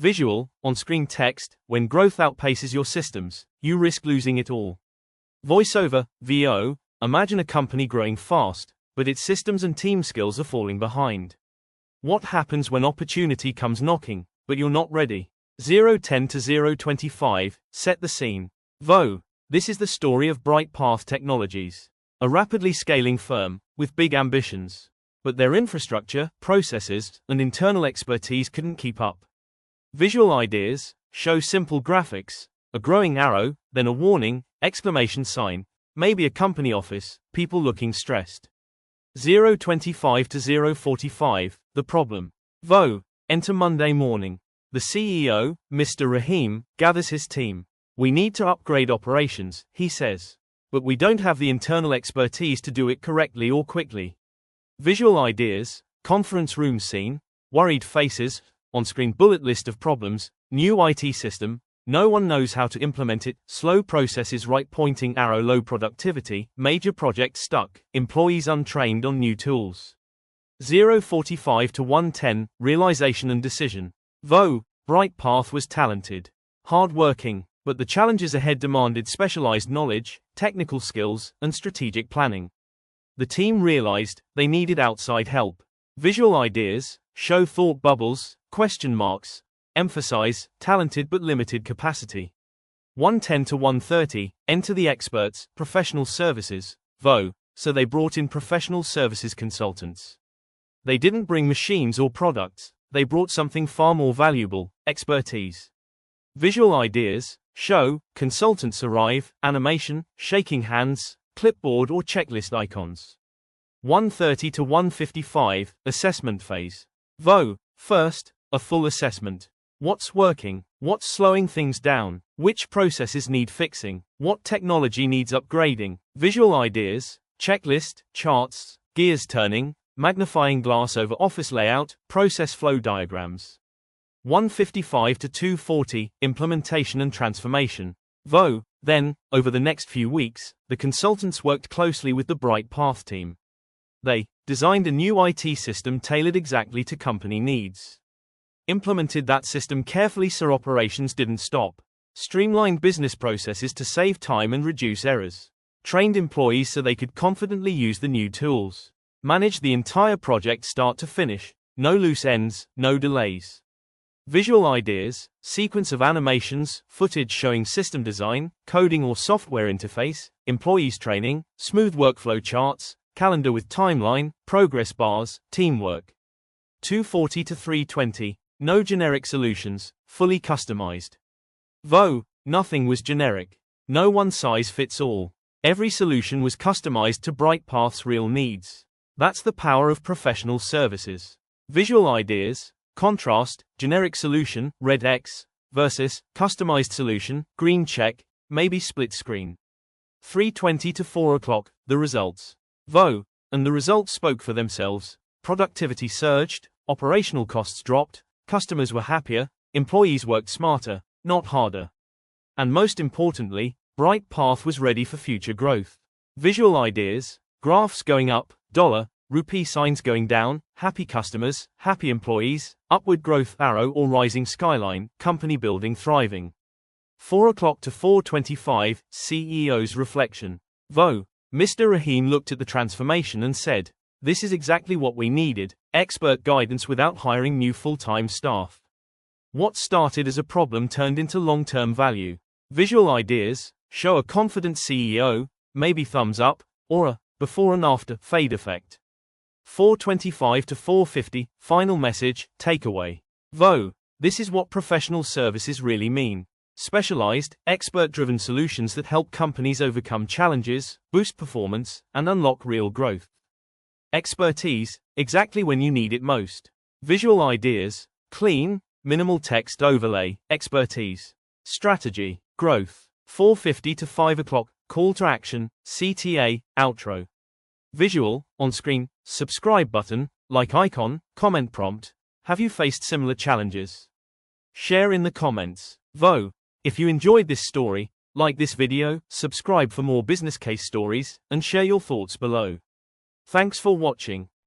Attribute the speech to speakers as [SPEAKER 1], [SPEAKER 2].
[SPEAKER 1] Visual, on-screen text. When growth outpaces your systems, you risk losing it all. Voiceover, VO. Imagine a company growing fast, but its systems and team skills are falling behind. What happens when opportunity comes knocking, but you're not ready? 010 to 025, set the scene. VO. This is the story of BrightPath Technologies, a rapidly scaling firm with big ambitions. But their infrastructure, processes, and internal expertise couldn't keep up. Visual ideas show simple graphics, a growing arrow, then a warning, exclamation sign, maybe a company office, people looking stressed. 025 to 045, the problem. VO. Enter Monday morning. The CEO, Mr. Rahim, gathers his team. We need to upgrade operations, he says. But we don't have the internal expertise to do it correctly or quickly. Visual ideas, conference room scene, worried faces, on-screen bullet list of problems, new IT system, no one knows how to implement it, slow processes, right pointing arrow, low productivity, major project stuck, employees untrained on new tools. 045 to 110, realization and decision. VO. BrightPath was talented, hard-working, but the challenges ahead demanded specialized knowledge, technical skills, and strategic planning. The team realized they needed outside help. Visual ideas show thought bubbles, question marks, emphasize talented but limited capacity. 110 to 130, enter the experts, professional services, VO. So they brought in professional services consultants. They didn't bring machines or products, they brought something far more valuable, expertise. Visual ideas show consultants arrive, animation, shaking hands, clipboard or checklist icons. 130 to 155, assessment phase. VO. First, a full assessment. What's working? What's slowing things down? Which processes need fixing? What technology needs upgrading? Visual ideas, checklist, charts, gears turning, magnifying glass over office layout, process flow diagrams. 155 to 240, implementation and transformation. VO. Then, over the next few weeks, the consultants worked closely with the BrightPath team. They designed a new IT system tailored exactly to company needs. Implemented that system carefully so operations didn't stop. Streamlined business processes to save time and reduce errors. Trained employees so they could confidently use the new tools. Managed the entire project start to finish, no loose ends, no delays. Visual ideas, sequence of animations, footage showing system design, coding or software interface, employees training, smooth workflow charts, calendar with timeline, progress bars, teamwork. 240 to 320, no generic solutions, fully customized. VO. Nothing was generic. No one size fits all. Every solution was customized to BrightPath's real needs. That's the power of professional services. Visual ideas, contrast, generic solution, red X, versus, customized solution, green check, maybe split screen. 320 to 4 o'clock, the results. VO. And the results spoke for themselves. Productivity surged, operational costs dropped, customers were happier, employees worked smarter, not harder. And most importantly, BrightPath was ready for future growth. Visual ideas, graphs going up, dollar, rupee signs going down, happy customers, happy employees, upward growth arrow or rising skyline, company building thriving. 4 o'clock to 4:25, CEO's reflection. VO. Mr. Rahim looked at the transformation and said, "This is exactly what we needed, expert guidance without hiring new full-time staff." What started as a problem turned into long-term value. Visual ideas show a confident CEO, maybe thumbs up, or a before and after fade effect. 425 to 450, final message, takeaway. VO. This is what professional services really mean. Specialized, expert-driven solutions that help companies overcome challenges, boost performance, and unlock real growth. Expertise, exactly when you need it most. Visual ideas, clean, minimal text overlay, expertise. Strategy, growth. 450 to 5 o'clock, call to action, CTA, outro. Visual, on-screen, subscribe button, like icon, comment prompt. Have you faced similar challenges? Share in the comments. VO. If you enjoyed this story, like this video, subscribe for more business case stories, and share your thoughts below. Thanks for watching.